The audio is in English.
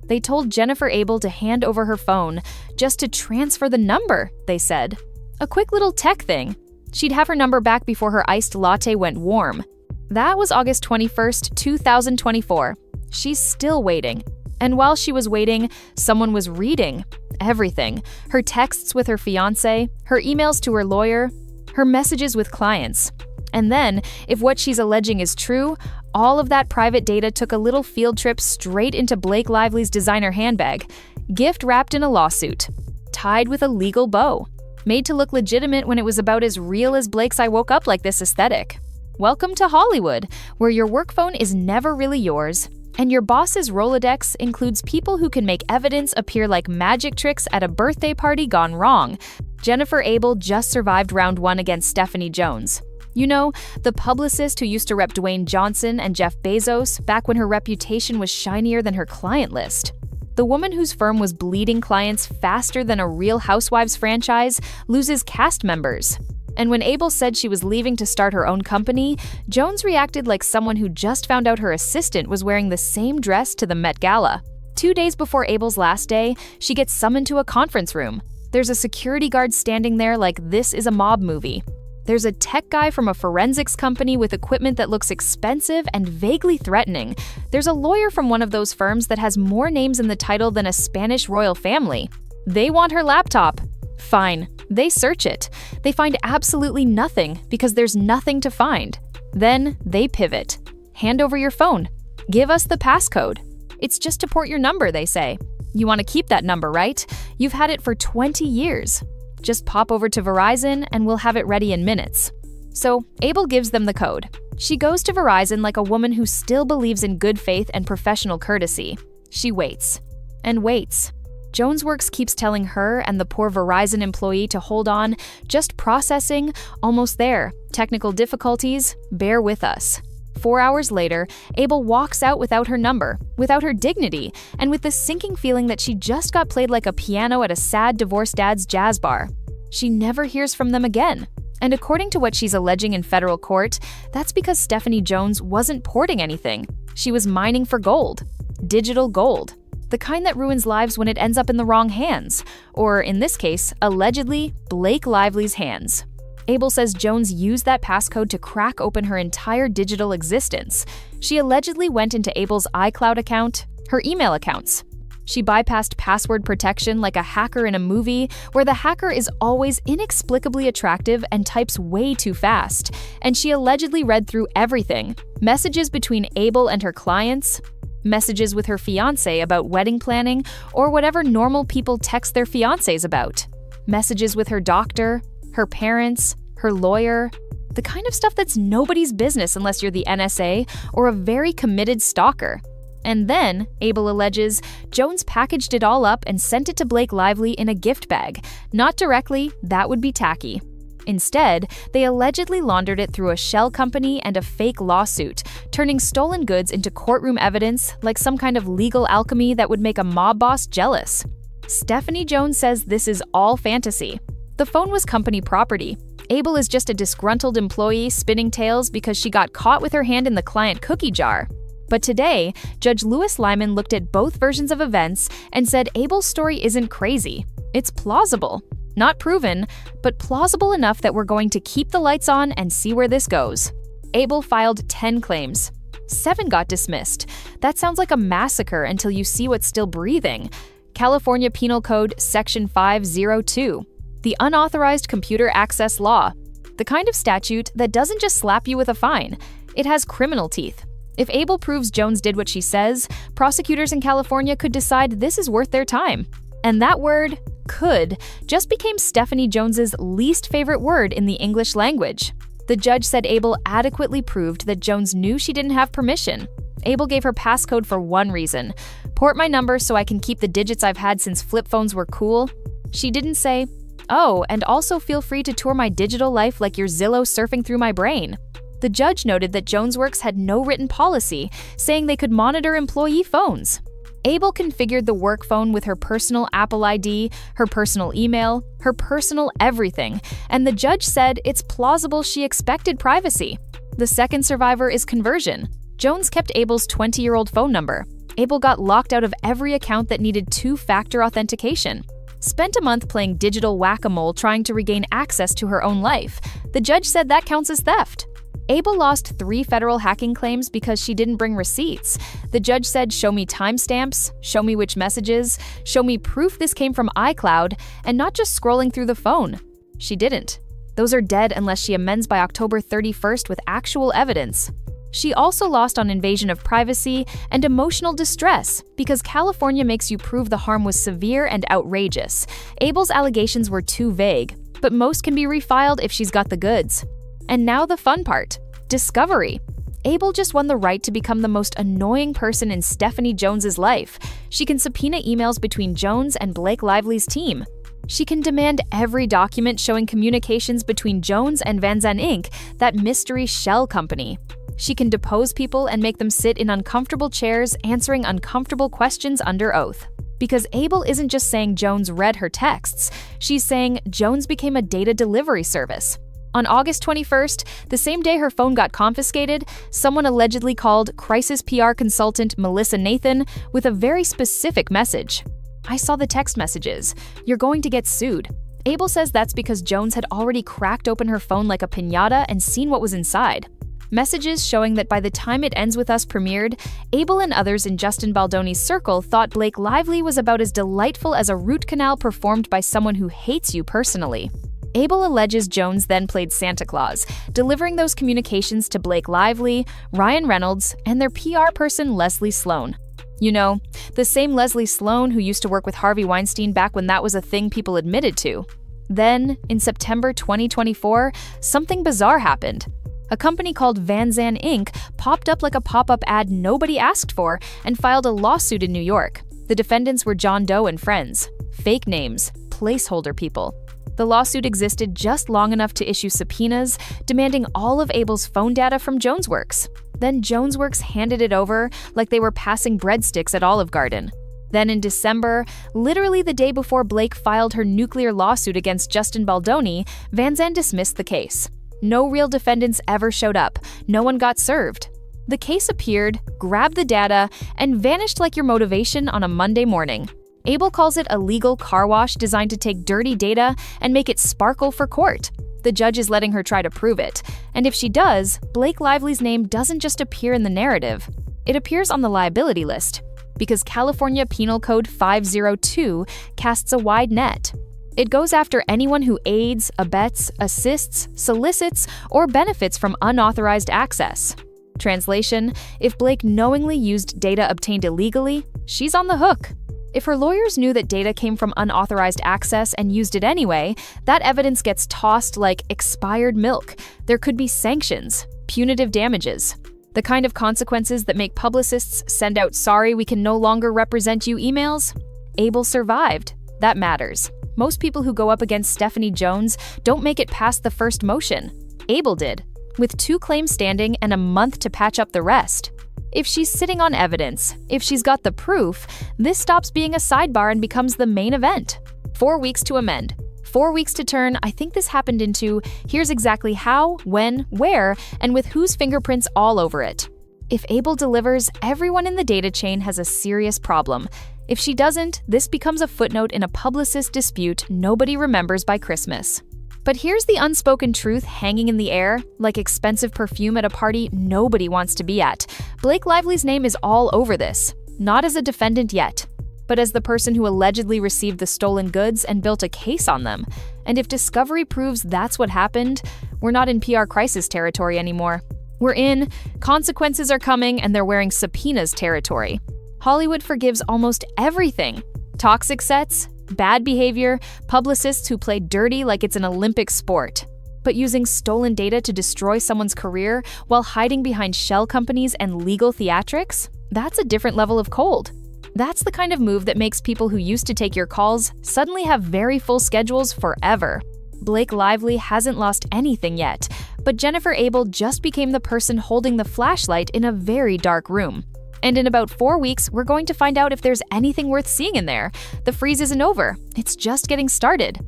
They told Jennifer Abel to hand over her phone just to transfer the number, they said. A quick little tech thing. She'd have her number back before her iced latte went warm. That was August 21st, 2024. She's still waiting. And while she was waiting, someone was reading everything. Her texts with her fiancé, her emails to her lawyer, her messages with clients. And then, if what she's alleging is true, all of that private data took a little field trip straight into Blake Lively's designer handbag, gift wrapped in a lawsuit, tied with a legal bow, made to look legitimate when it was about as real as Blake's "I woke up like this" aesthetic. Welcome to Hollywood, where your work phone is never really yours, and your boss's Rolodex includes people who can make evidence appear like magic tricks at a birthday party gone wrong. Jennifer Abel just survived round 1 against Stephanie Jones. You know, the publicist who used to rep Dwayne Johnson and Jeff Bezos back when her reputation was shinier than her client list. The woman whose firm was bleeding clients faster than a Real Housewives franchise loses cast members. And when Abel said she was leaving to start her own company, Jones reacted like someone who just found out her assistant was wearing the same dress to the Met Gala. 2 days before Abel's last day, she gets summoned to a conference room. There's a security guard standing there like this is a mob movie. There's a tech guy from a forensics company with equipment that looks expensive and vaguely threatening. There's a lawyer from one of those firms that has more names in the title than a Spanish royal family. They want her laptop. Fine. They search it. They find absolutely nothing because there's nothing to find. Then they pivot. Hand over your phone. Give us the passcode. It's just to port your number, they say. You want to keep that number, right? You've had it for 20 years. Just pop over to Verizon and we'll have it ready in minutes. So Abel gives them the code. She goes to Verizon like a woman who still believes in good faith and professional courtesy. She waits and waits. JonesWorks keeps telling her and the poor Verizon employee to hold on, just processing, almost there. Technical difficulties, bear with us. 4 hours later, Abel walks out without her number, without her dignity, and with the sinking feeling that she just got played like a piano at a sad divorced dad's jazz bar. She never hears from them again. And according to what she's alleging in federal court, that's because Stephanie Jones wasn't porting anything. She was mining for gold. Digital gold. The kind that ruins lives when it ends up in the wrong hands. Or, in this case, allegedly, Blake Lively's hands. Abel says Jones used that passcode to crack open her entire digital existence. She allegedly went into Abel's iCloud account, her email accounts. She bypassed password protection like a hacker in a movie, where the hacker is always inexplicably attractive and types way too fast. And she allegedly read through everything. Messages between Abel and her clients, messages with her fiancé about wedding planning, or whatever normal people text their fiancés about. Messages with her doctor, her parents, her lawyer, the kind of stuff that's nobody's business unless you're the NSA or a very committed stalker. And then, Abel alleges, Jones packaged it all up and sent it to Blake Lively in a gift bag. Not directly, that would be tacky. Instead, they allegedly laundered it through a shell company and a fake lawsuit, turning stolen goods into courtroom evidence like some kind of legal alchemy that would make a mob boss jealous. Stephanie Jones says this is all fantasy. The phone was company property. Abel is just a disgruntled employee spinning tales because she got caught with her hand in the client cookie jar. But today, Judge Lewis Lyman looked at both versions of events and said Abel's story isn't crazy. It's plausible. Not proven, but plausible enough that we're going to keep the lights on and see where this goes. Abel filed 10 claims. 7 got dismissed. That sounds like a massacre until you see what's still breathing. California Penal Code Section 502. The unauthorized computer access law. The kind of statute that doesn't just slap you with a fine. It has criminal teeth. If Abel proves Jones did what she says, prosecutors in California could decide this is worth their time. And that word, could, just became Stephanie Jones's least favorite word in the English language. The judge said Abel adequately proved that Jones knew she didn't have permission. Abel gave her passcode for one reason: port my number so I can keep the digits I've had since flip phones were cool. She didn't say, oh, and also feel free to tour my digital life like you're Zillow surfing through my brain. The judge noted that JonesWorks had no written policy saying they could monitor employee phones. Abel configured the work phone with her personal Apple ID, her personal email, her personal everything, and the judge said it's plausible she expected privacy. The second survivor is conversion. Jones kept Abel's 20-year-old phone number. Abel got locked out of every account that needed two-factor authentication. Spent a month playing digital whack-a-mole trying to regain access to her own life. The judge said that counts as theft. Abel lost 3 federal hacking claims because she didn't bring receipts. The judge said, show me timestamps, show me which messages, show me proof this came from iCloud, and not just scrolling through the phone. She didn't. Those are dead unless she amends by October 31st with actual evidence. She also lost on invasion of privacy and emotional distress because California makes you prove the harm was severe and outrageous. Abel's allegations were too vague, but most can be refiled if she's got the goods. And now the fun part, discovery. Abel just won the right to become the most annoying person in Stephanie Jones's life. She can subpoena emails between Jones and Blake Lively's team. She can demand every document showing communications between Jones and Van Zandt Inc., that mystery shell company. She can depose people and make them sit in uncomfortable chairs answering uncomfortable questions under oath. Because Abel isn't just saying Jones read her texts, she's saying Jones became a data delivery service. On August 21st, the same day her phone got confiscated, someone allegedly called crisis PR consultant Melissa Nathan with a very specific message. I saw the text messages. You're going to get sued. Abel says that's because Jones had already cracked open her phone like a piñata and seen what was inside. Messages showing that by the time It Ends With Us premiered, Abel and others in Justin Baldoni's circle thought Blake Lively was about as delightful as a root canal performed by someone who hates you personally. Abel alleges Jones then played Santa Claus, delivering those communications to Blake Lively, Ryan Reynolds, and their PR person Leslie Sloan. You know, the same Leslie Sloan who used to work with Harvey Weinstein back when that was a thing people admitted to. Then, in September 2024, something bizarre happened. A company called Van Zandt Inc. popped up like a pop-up ad nobody asked for and filed a lawsuit in New York. The defendants were John Doe and friends. Fake names, placeholder people. The lawsuit existed just long enough to issue subpoenas, demanding all of Abel's phone data from JonesWorks. Then JonesWorks handed it over like they were passing breadsticks at Olive Garden. Then in December, literally the day before Blake filed her nuclear lawsuit against Justin Baldoni, Van Zandt dismissed the case. No real defendants ever showed up. No one got served. The case appeared, grabbed the data, and vanished like your motivation on a Monday morning. Abel calls it a legal car wash designed to take dirty data and make it sparkle for court. The judge is letting her try to prove it. And if she does, Blake Lively's name doesn't just appear in the narrative. It appears on the liability list. Because California Penal Code 502 casts a wide net. It goes after anyone who aids, abets, assists, solicits, or benefits from unauthorized access. Translation: if Blake knowingly used data obtained illegally, she's on the hook. If her lawyers knew that data came from unauthorized access and used it anyway, that evidence gets tossed like expired milk. There could be sanctions, punitive damages. The kind of consequences that make publicists send out "sorry, we can no longer represent you" emails. Abel survived. That matters. Most people who go up against Stephanie Jones don't make it past the first motion. Abel did, with 2 claims standing and a month to patch up the rest. If she's sitting on evidence, if she's got the proof, this stops being a sidebar and becomes the main event. 4 weeks to amend. 4 weeks to turn "I think this happened" into "here's exactly how, when, where, and with whose fingerprints all over it." If Abel delivers, everyone in the data chain has a serious problem. If she doesn't, this becomes a footnote in a publicist dispute nobody remembers by Christmas. But here's the unspoken truth hanging in the air, like expensive perfume at a party nobody wants to be at. Blake Lively's name is all over this, not as a defendant yet, but as the person who allegedly received the stolen goods and built a case on them. And if discovery proves that's what happened, we're not in PR crisis territory anymore. We're in consequences are coming and they're wearing subpoenas territory. Hollywood forgives almost everything. Toxic sets, bad behavior, publicists who play dirty like it's an Olympic sport. But using stolen data to destroy someone's career while hiding behind shell companies and legal theatrics? That's a different level of cold. That's the kind of move that makes people who used to take your calls suddenly have very full schedules forever. Blake Lively hasn't lost anything yet, but Jennifer Abel just became the person holding the flashlight in a very dark room. And in about 4 weeks, we're going to find out if there's anything worth seeing in there. The freeze isn't over. It's just getting started.